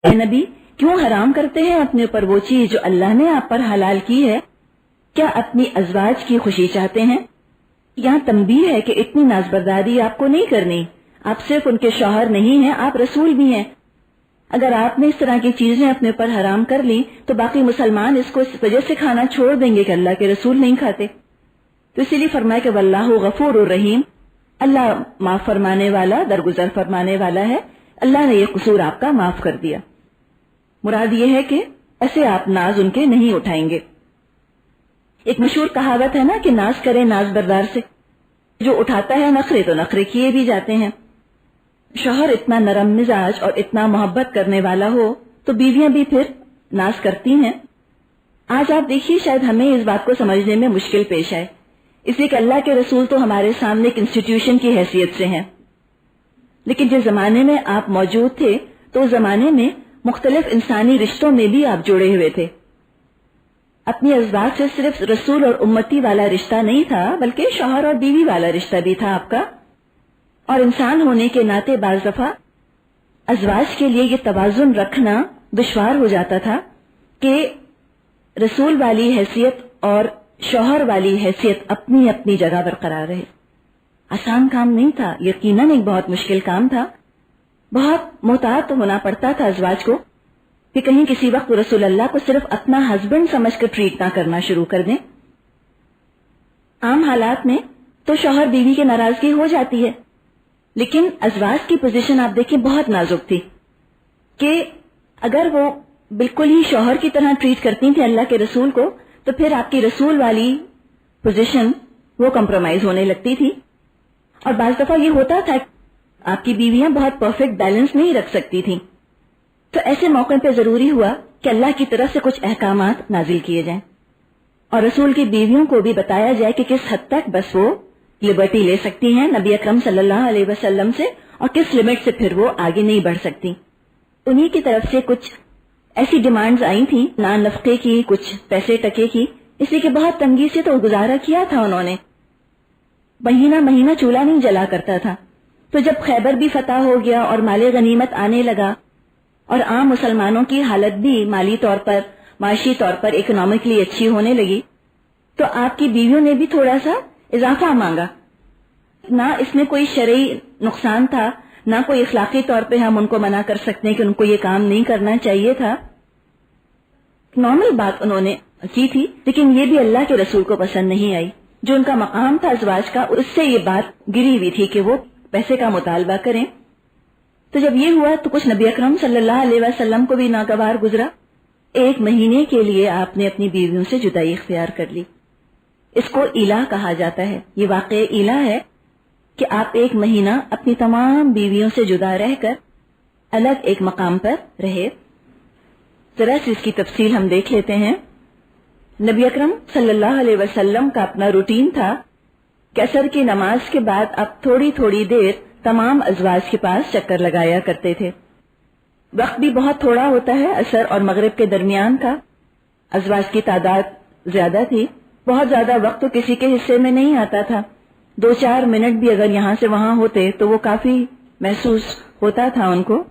اے نبی کیوں حرام کرتے ہیں اپنے اوپر وہ چیز جو اللہ نے آپ پر حلال کی ہے؟ کیا اپنی ازواج کی خوشی چاہتے ہیں؟ یہاں تنبیہ ہے کہ اتنی نازبرداری آپ کو نہیں کرنی. آپ صرف ان کے شوہر نہیں ہیں، آپ رسول بھی ہیں. اگر آپ نے اس طرح کی چیزیں اپنے اوپر حرام کر لی تو باقی مسلمان اس کو اس وجہ سے کھانا چھوڑ دیں گے کہ اللہ کے رسول نہیں کھاتے. تو اسی لیے فرمایا کہ واللہ غفور الرحیم، اللہ معاف فرمانے والا، درگزر فرمانے والا ہے. اللہ نے یہ قصور آپ کا معاف کر دیا. مراد یہ ہے کہ ایسے آپ ناز ان کے نہیں اٹھائیں گے. ایک مشہور کہاوت ہے نا کہ ناز کرے ناز بردار سے، جو اٹھاتا ہے نخرے تو نخرے کیے بھی جاتے ہیں. شوہر اتنا نرم مزاج اور اتنا محبت کرنے والا ہو تو بیویاں بھی پھر ناز کرتی ہیں. آج آپ دیکھیے شاید ہمیں اس بات کو سمجھنے میں مشکل پیش آئے، اس لیے کہ اللہ کے رسول تو ہمارے سامنے ایک انسٹیٹیوشن کی حیثیت سے ہیں. لیکن جس زمانے میں آپ موجود تھے تو اس زمانے میں مختلف انسانی رشتوں میں بھی آپ جڑے ہوئے تھے. اپنی ازواج سے صرف رسول اور امتی والا رشتہ نہیں تھا بلکہ شوہر اور بیوی والا رشتہ بھی تھا آپ کا. اور انسان ہونے کے ناطے بعض دفعہ ازواج کے لیے یہ توازن رکھنا دشوار ہو جاتا تھا کہ رسول والی حیثیت اور شوہر والی حیثیت اپنی اپنی جگہ برقرار رہے. آسان کام نہیں تھا، یقیناً ایک بہت مشکل کام تھا. بہت محتاط ہونا پڑتا تھا ازواج کو کہ کہیں کسی وقت رسول اللہ کو صرف اپنا ہسبینڈ سمجھ کر ٹریٹ نہ کرنا شروع کر دیں. عام حالات میں تو شوہر بیوی کی ناراضگی ہو جاتی ہے، لیکن ازواج کی پوزیشن آپ دیکھیں بہت نازک تھی کہ اگر وہ بالکل ہی شوہر کی طرح ٹریٹ کرتی تھیں اللہ کے رسول کو تو پھر آپ کی رسول والی پوزیشن وہ کمپرومائز ہونے لگتی تھی. اور بعض دفعہ یہ ہوتا تھا آپ کی بیویاں بہت پرفیکٹ بیلنس نہیں رکھ سکتی تھیں، تو ایسے موقع پہ ضروری ہوا کہ اللہ کی طرف سے کچھ احکامات نازل کیے جائیں اور رسول کی بیویوں کو بھی بتایا جائے کہ کس حد تک بس وہ لبرٹی لے سکتی ہیں نبی اکرم صلی اللہ علیہ وسلم سے اور کس لمٹ سے پھر وہ آگے نہیں بڑھ سکتی. انہی کی طرف سے کچھ ایسی ڈیمانڈز آئی تھیں نان نفقے کی، کچھ پیسے ٹکے کی، اس لیے کہ بہت تنگی سے تو گزارا کیا تھا انہوں نے، مہینہ مہینہ چولہا نہیں جلا کرتا تھا. تو جب خیبر بھی فتح ہو گیا اور مال غنیمت آنے لگا اور عام مسلمانوں کی حالت بھی مالی طور پر، معاشی طور پر اکنامکلی اچھی ہونے لگی تو آپ کی بیویوں نے بھی تھوڑا سا اضافہ مانگا. نہ اس میں کوئی شرعی نقصان تھا، نہ کوئی اخلاقی طور پہ ہم ان کو منع کر سکتے ہیں کہ ان کو یہ کام نہیں کرنا چاہیے تھا. نارمل بات انہوں نے کی تھی، لیکن یہ بھی اللہ کے رسول کو پسند نہیں آئی. جو ان کا مقام تھا ازواج کا، اس سے یہ بات گری ہوئی تھی کہ وہ پیسے کا مطالبہ کریں. تو جب یہ ہوا تو کچھ نبی اکرم صلی اللہ علیہ وسلم کو بھی ناگوار گزرا. 1 مہینے کے لیے آپ نے اپنی بیویوں سے جدائی اختیار کر لی. اس کو ایلا کہا جاتا ہے. یہ واقع ایلا ہے کہ آپ 1 مہینہ اپنی تمام بیویوں سے جدا رہ کر الگ ایک مقام پر رہے. ذرا سی اس کی تفصیل ہم دیکھ لیتے ہیں. نبی اکرم صلی اللہ علیہ وسلم کا اپنا روٹین تھا کہ عصر کی نماز کے بعد آپ تھوڑی تھوڑی دیر تمام ازواج کے پاس چکر لگایا کرتے تھے. وقت بھی بہت تھوڑا ہوتا ہے عصر اور مغرب کے درمیان کا. ازواج کی تعداد زیادہ تھی، بہت زیادہ وقت تو کسی کے حصے میں نہیں آتا تھا. 2-4 منٹ بھی اگر یہاں سے وہاں ہوتے تو وہ کافی محسوس ہوتا تھا ان کو.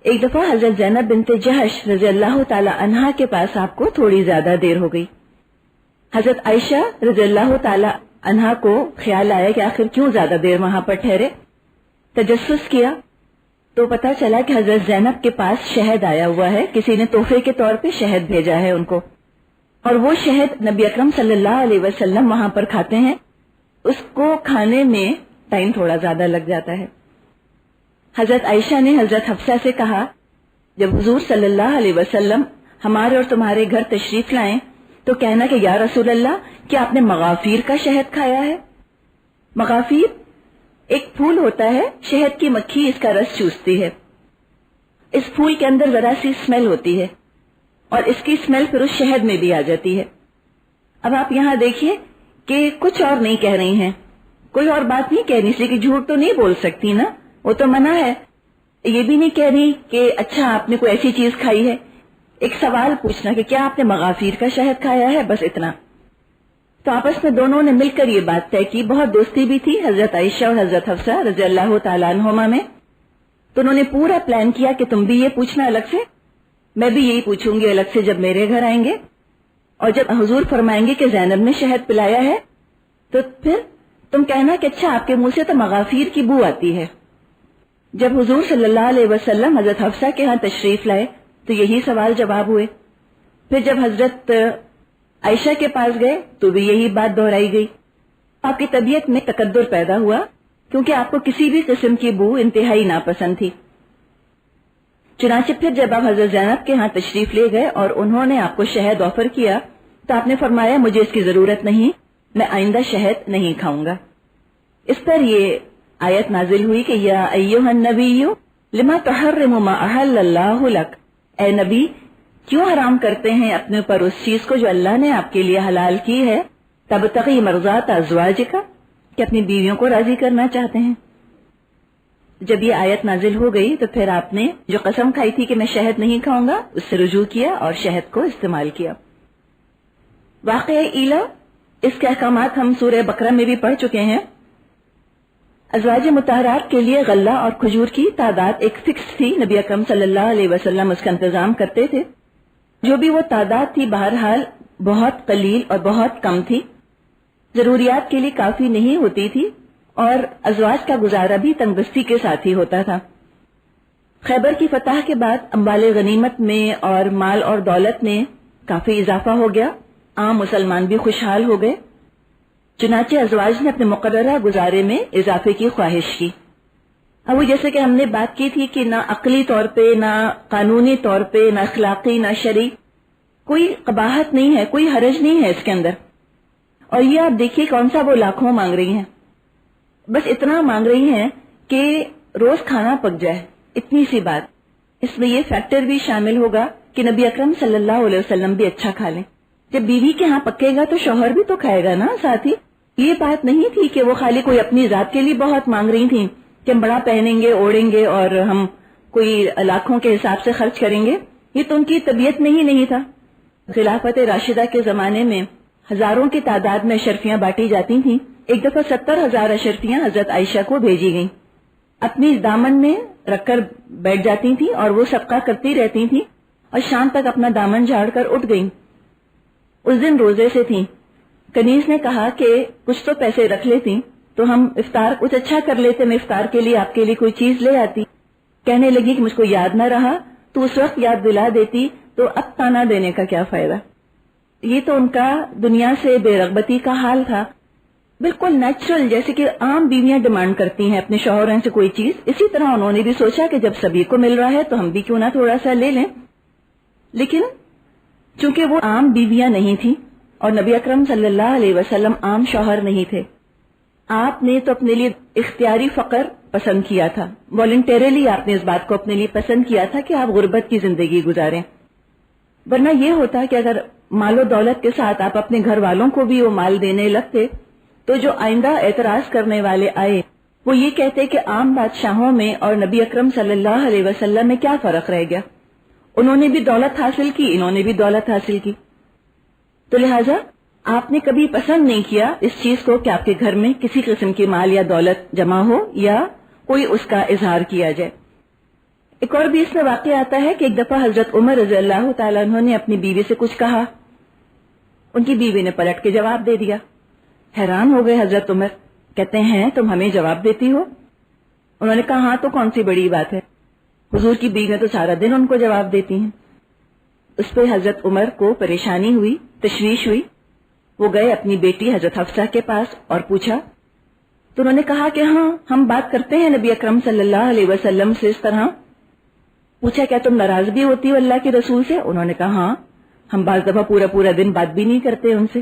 ایک دفعہ حضرت زینب بنت جہش رضی اللہ تعالی عنہا کے پاس آپ کو تھوڑی زیادہ دیر ہو گئی. حضرت عائشہ رضی اللہ تعالی عنہا کو خیال آیا کہ آخر کیوں زیادہ دیر وہاں پر ٹھہرے. تجسس کیا تو پتا چلا کہ حضرت زینب کے پاس شہد آیا ہوا ہے، کسی نے تحفے کے طور پہ شہد بھیجا ہے ان کو، اور وہ شہد نبی اکرم صلی اللہ علیہ وسلم وہاں پر کھاتے ہیں. اس کو کھانے میں ٹائم تھوڑا زیادہ لگ جاتا ہے. حضرت عائشہ نے حضرت حفصہ سے کہا جب حضور صلی اللہ علیہ وسلم ہمارے اور تمہارے گھر تشریف لائیں تو کہنا کہ یا رسول اللہ کیا آپ نے مغافیر کا شہد کھایا ہے؟ مغافیر ایک پھول ہوتا ہے، شہد کی مکھی اس کا رس چوستی ہے. اس پھول کے اندر ذرا سی اسمیل ہوتی ہے اور اس کی اسمیل پھر اس شہد میں بھی آ جاتی ہے. اب آپ یہاں دیکھیے کہ کچھ اور نہیں کہہ رہی ہیں، کوئی اور بات نہیں کہہ رہی، اس لیے کہ جھوٹ تو نہیں بول سکتی نا، وہ تو منع ہے. یہ بھی نہیں کہہ رہی کہ اچھا آپ نے کوئی ایسی چیز کھائی ہے. ایک سوال پوچھنا کہ کیا آپ نے مغافیر کا شہد کھایا ہے، بس اتنا. تو آپس میں دونوں نے مل کر یہ بات طے کی. بہت دوستی بھی تھی حضرت عائشہ اور حضرت حفصہ رضی اللہ تعالیٰ عنہما میں. تو انہوں نے پورا پلان کیا کہ تم بھی یہ پوچھنا الگ سے، میں بھی یہی پوچھوں گی الگ سے جب میرے گھر آئیں گے، اور جب حضور فرمائیں گے کہ زینب نے شہد پلایا ہے تو پھر تم کہنا کہ اچھا آپ کے منہ سے تو مغافیر کی بو آتی ہے۔ جب حضور صلی اللہ علیہ وسلم حضرت حفصہ کے ہاں تشریف لائے تو یہی سوال جواب ہوئے، پھر جب حضرت عائشہ کے پاس گئے تو بھی یہی بات دہرائی گئی۔ آپ کی طبیعت میں تکدر پیدا ہوا کیونکہ آپ کو کسی بھی قسم کی بو انتہائی ناپسند تھی۔ چنانچہ پھر جب آپ حضرت زینب کے ہاں تشریف لے گئے اور انہوں نے آپ کو شہد آفر کیا تو آپ نے فرمایا مجھے اس کی ضرورت نہیں، میں آئندہ شہد نہیں کھاؤں گا۔ اس پر یہ آیت نازل ہوئی کہ یا ایھا النبی لما تحرم ما احل اللہ لک، اے نبی کیوں حرام کرتے ہیں اپنے اوپر اس چیز کو جو اللہ نے آپ کے لیے حلال کی ہے، تبتغی مرضات ازواجک، کہ اپنی بیویوں کو راضی کرنا چاہتے ہیں۔ جب یہ آیت نازل ہو گئی تو پھر آپ نے جو قسم کھائی تھی کہ میں شہد نہیں کھاؤں گا اس سے رجوع کیا اور شہد کو استعمال کیا۔ واقعہ ایلا، اس کے احکامات ہم سورہ بقرہ میں بھی پڑھ چکے ہیں۔ ازواج مطہرات کے لیے غلہ اور کھجور کی تعداد ایک فکس تھی، نبی اکرم صلی اللہ علیہ وسلم اس کا انتظام کرتے تھے۔ جو بھی وہ تعداد تھی بہرحال بہت قلیل اور بہت کم تھی، ضروریات کے لیے کافی نہیں ہوتی تھی، اور ازواج کا گزارا بھی تنگ دستی کے ساتھ ہی ہوتا تھا۔ خیبر کی فتح کے بعد اموال غنیمت میں اور مال اور دولت میں کافی اضافہ ہو گیا، عام مسلمان بھی خوشحال ہو گئے، چنانچہ ازواج نے اپنے مقررہ گزارے میں اضافے کی خواہش کی۔ اب وہ جیسے کہ ہم نے بات کی تھی کہ نہ عقلی طور پہ، نہ قانونی طور پہ، نہ اخلاقی، نہ شرعی کوئی قباحت نہیں ہے، کوئی حرج نہیں ہے اس کے اندر۔ اور یہ آپ دیکھیے کون سا وہ لاکھوں مانگ رہی ہیں، بس اتنا مانگ رہی ہیں کہ روز کھانا پک جائے، اتنی سی بات۔ اس میں یہ فیکٹر بھی شامل ہوگا کہ نبی اکرم صلی اللہ علیہ وسلم بھی اچھا کھا لیں۔ جب بیوی کے ہاں پکے گا تو شوہر بھی تو کھائے گا نا ساتھ ہی۔ یہ بات نہیں تھی کہ وہ خالی کوئی اپنی ذات کے لیے بہت مانگ رہی تھیں کہ ہم بڑا پہنیں گے، اوڑھیں گے اور ہم کوئی لاکھوں کے حساب سے خرچ کریں گے، یہ تو ان کی طبیعت میں ہی نہیں تھا۔ خلافت راشدہ کے زمانے میں ہزاروں کی تعداد میں اشرفیاں بانٹی جاتی تھیں۔ ایک دفعہ 70,000 اشرفیاں حضرت عائشہ کو بھیجی گئیں، اپنی دامن میں رکھ کر بیٹھ جاتی تھیں اور وہ صدقہ کرتی رہتی تھیں اور شام تک اپنا دامن جھاڑ کر اٹھ گئیں۔ اس دن روزے سے تھیں۔ کنیز نے کہا کہ کچھ تو پیسے رکھ لیتی تو ہم افطار کچھ اچھا کر لیتے، میں افطار کے لیے آپ کے لیے کوئی چیز لے آتی۔ کہنے لگی کہ مجھ کو یاد نہ رہا، تو اس وقت یاد دلا دیتی تو اب تانا دینے کا کیا فائدہ۔ یہ تو ان کا دنیا سے بے رغبتی کا حال تھا، بالکل نیچرل، جیسے کہ عام بیویاں ڈیمانڈ کرتی ہیں اپنے شوہروں سے کوئی چیز، اسی طرح انہوں نے بھی سوچا کہ جب سبھی کو مل رہا ہے تو ہم بھی کیوں نہ تھوڑا سا لے لیں۔ لیکن چونکہ وہ عام بیویاں نہیں تھیں اور نبی اکرم صلی اللہ علیہ وسلم عام شوہر نہیں تھے، آپ نے تو اپنے لیے اختیاری فقر پسند کیا تھا، والنٹیرلی آپ نے اس بات کو اپنے لیے پسند کیا تھا کہ آپ غربت کی زندگی گزاریں۔ ورنہ یہ ہوتا کہ اگر مال و دولت کے ساتھ آپ اپنے گھر والوں کو بھی وہ مال دینے لگتے تو جو آئندہ اعتراض کرنے والے آئے وہ یہ کہتے کہ عام بادشاہوں میں اور نبی اکرم صلی اللہ علیہ وسلم میں کیا فرق رہ گیا، انہوں نے بھی دولت حاصل کی، انہوں نے بھی دولت حاصل کی۔ تو لہٰذا آپ نے کبھی پسند نہیں کیا اس چیز کو کہ آپ کے گھر میں کسی قسم کی مال یا دولت جمع ہو یا کوئی اس کا اظہار کیا جائے۔ ایک اور بھی اس میں واقع آتا ہے کہ ایک دفعہ حضرت عمر رضی اللہ تعالیٰ عنہ نے اپنی بیوی سے کچھ کہا، ان کی بیوی نے پلٹ کے جواب دے دیا۔ حیران ہو گئے حضرت عمر، کہتے ہیں تم ہمیں جواب دیتی ہو؟ انہوں نے کہا ہاں تو کون سی بڑی بات ہے، حضور کی بیویاں تو سارا دن ان کو جواب دیتی ہیں۔ اس پہ حضرت عمر کو پریشانی ہوئی، تشویش ہوئی، وہ گئے اپنی بیٹی حضرت حفصہ کے پاس اور پوچھا، تو انہوں نے کہا کہ ہاں ہم بات کرتے ہیں نبی اکرم صلی اللہ علیہ وسلم سے اس طرح۔ پوچھا کیا تم ناراض بھی ہوتی ہو اللہ کے رسول سے؟ انہوں نے کہا ہاں، ہم بعض دفعہ پورا دن بات بھی نہیں کرتے ان سے۔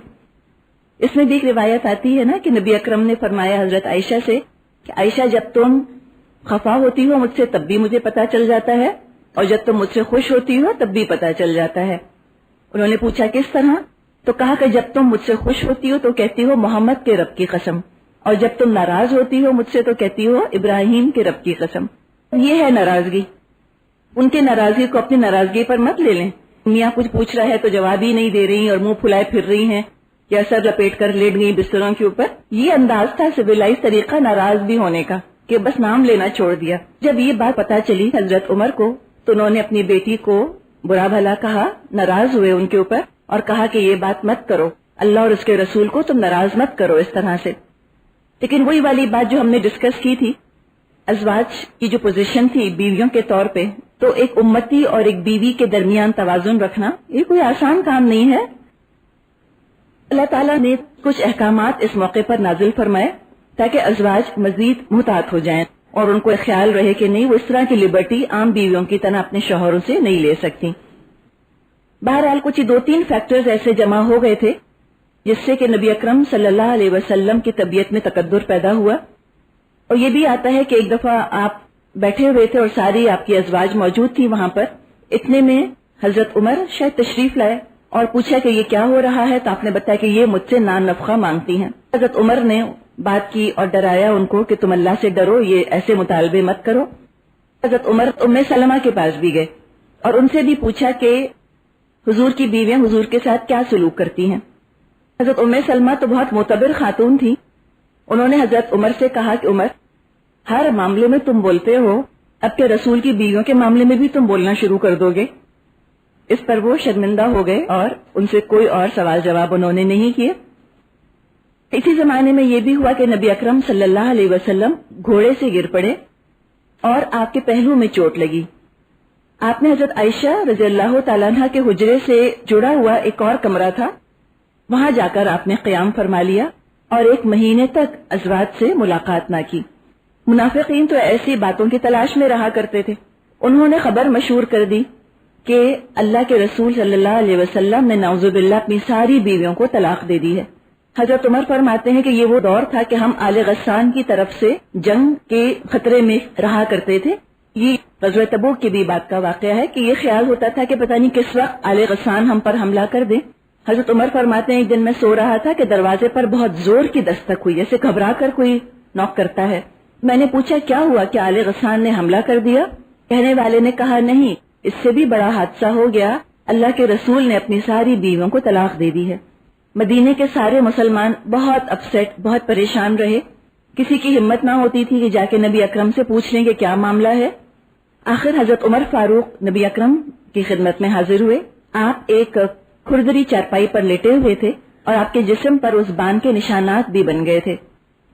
اس میں بھی ایک روایت آتی ہے نا کہ نبی اکرم نے فرمایا حضرت عائشہ سے کہ عائشہ جب تم خفا ہوتی ہو مجھ سے تب بھی مجھے پتا چل جاتا ہے، اور جب تم مجھ سے خوش ہوتی ہو تب بھی پتا چل جاتا ہے۔ انہوں نے پوچھا کس طرح؟ تو کہا کہ جب تم مجھ سے خوش ہوتی ہو تو کہتی ہو محمد کے رب کی قسم، اور جب تم ناراض ہوتی ہو مجھ سے تو کہتی ہو ابراہیم کے رب کی قسم۔ یہ ہے ناراضگی، ان کے ناراضگی کو اپنی ناراضگی پر مت لے لیں۔ میاں کچھ پوچھ رہا ہے تو جواب ہی نہیں دے رہی اور منہ پھلائے پھر رہی ہیں یا سر لپیٹ کر لیٹ گئی بستروں کے اوپر، یہ انداز تھا سویلائز طریقہ ناراض بھی ہونے کا۔ کہ بس نام لینا چھوڑ دیا۔ جب یہ بات پتہ چلی حضرت عمر کو تو انہوں نے اپنی بیٹی کو برا بھلا کہا، ناراض ہوئے ان کے اوپر اور کہا کہ یہ بات مت کرو، اللہ اور اس کے رسول کو تم ناراض مت کرو اس طرح سے۔ لیکن وہی والی بات جو ہم نے ڈسکس کی تھی، ازواج کی جو پوزیشن تھی بیویوں کے طور پہ، تو ایک امتی اور ایک بیوی کے درمیان توازن رکھنا یہ کوئی آسان کام نہیں ہے۔ اللہ تعالیٰ نے کچھ احکامات اس موقع پر نازل فرمائے تاکہ ازواج مزید محتاط ہو جائیں اور ان کو خیال رہے کہ نہیں وہ اس طرح کی لبرٹی عام بیویوں کی طرح اپنے شوہروں سے نہیں لے سکتی۔ بہرحال کچھ 2-3 فیکٹرز ایسے جمع ہو گئے تھے جس سے کہ نبی اکرم صلی اللہ علیہ وسلم کی طبیعت میں تقدر پیدا ہوا، اور یہ بھی آتا ہے کہ ایک دفعہ آپ بیٹھے ہوئے تھے اور ساری آپ کی ازواج موجود تھی وہاں پر، اتنے میں حضرت عمر شاید تشریف لائے اور پوچھا کہ یہ کیا ہو رہا ہے، تو آپ نے بتایا کہ یہ مجھ سے نان نفقہ مانگتی ہیں۔ حضرت عمر نے بات کی اور ڈرایا ان کو کہ تم اللہ سے ڈرو، یہ ایسے مطالبے مت کرو۔ حضرت عمر ام سلمہ کے پاس بھی گئے اور ان سے بھی پوچھا کہ حضور کی بیویاں حضور کے ساتھ کیا سلوک کرتی ہیں۔ حضرت ام سلمہ تو بہت معتبر خاتون تھی، انہوں نے حضرت عمر سے کہا کہ عمر، ہر معاملے میں تم بولتے ہو، اب کے رسول کی بیویوں کے معاملے میں بھی تم بولنا شروع کر دو گے؟ اس پر وہ شرمندہ ہو گئے اور ان سے کوئی اور سوال جواب انہوں نے نہیں کیے۔ اسی زمانے میں یہ بھی ہوا کہ نبی اکرم صلی اللہ علیہ وسلم گھوڑے سے گر پڑے اور آپ کے پہلو میں چوٹ لگی۔ آپ نے حضرت عائشہ رضی اللہ تعالیٰ عنہ کے حجرے سے جڑا ہوا ایک اور کمرہ تھا، وہاں جا کر آپ نے قیام فرما لیا اور 1 مہینے تک ازواج سے ملاقات نہ کی۔ منافقین تو ایسی باتوں کی تلاش میں رہا کرتے تھے، انہوں نے خبر مشہور کر دی کہ اللہ کے رسول صلی اللہ علیہ وسلم نے نعوذ باللہ اپنی ساری بیویوں کو طلاق دے دی ہے۔ حضرت عمر فرماتے ہیں کہ یہ وہ دور تھا کہ ہم آل غسان کی طرف سے جنگ کے خطرے میں رہا کرتے تھے۔ یہ غزوہ تبوک کی بھی بات کا واقعہ ہے کہ یہ خیال ہوتا تھا کہ پتہ نہیں کس وقت آل غسان ہم پر حملہ کر دیں۔ حضرت عمر فرماتے ہیں ایک دن میں سو رہا تھا کہ دروازے پر بہت زور کی دستک ہوئی، جیسے گھبرا کر کوئی نوک کرتا ہے۔ میں نے پوچھا کیا ہوا، کہ آل غسان نے حملہ کر دیا؟ کہنے والے نے کہا نہیں، اس سے بھی بڑا حادثہ ہو گیا، اللہ کے رسول نے اپنی ساری بیویوں کو طلاق دے دی ہے۔ مدینے کے سارے مسلمان بہت اپسیٹ، بہت پریشان رہے، کسی کی ہمت نہ ہوتی تھی کہ جا کے نبی اکرم سے پوچھ لیں کہ کیا معاملہ ہے۔ آخر حضرت عمر فاروق نبی اکرم کی خدمت میں حاضر ہوئے۔ آپ ایک کھردری چارپائی پر لیٹے ہوئے تھے اور آپ کے جسم پر اس بان کے نشانات بھی بن گئے تھے۔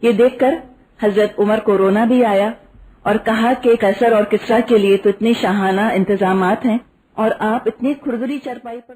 یہ دیکھ کر حضرت عمر کو رونا بھی آیا اور کہا کہ قیصر اور کسریٰ کے لیے تو اتنے شاہانہ انتظامات ہیں اور آپ اتنی کھردری چارپائی پر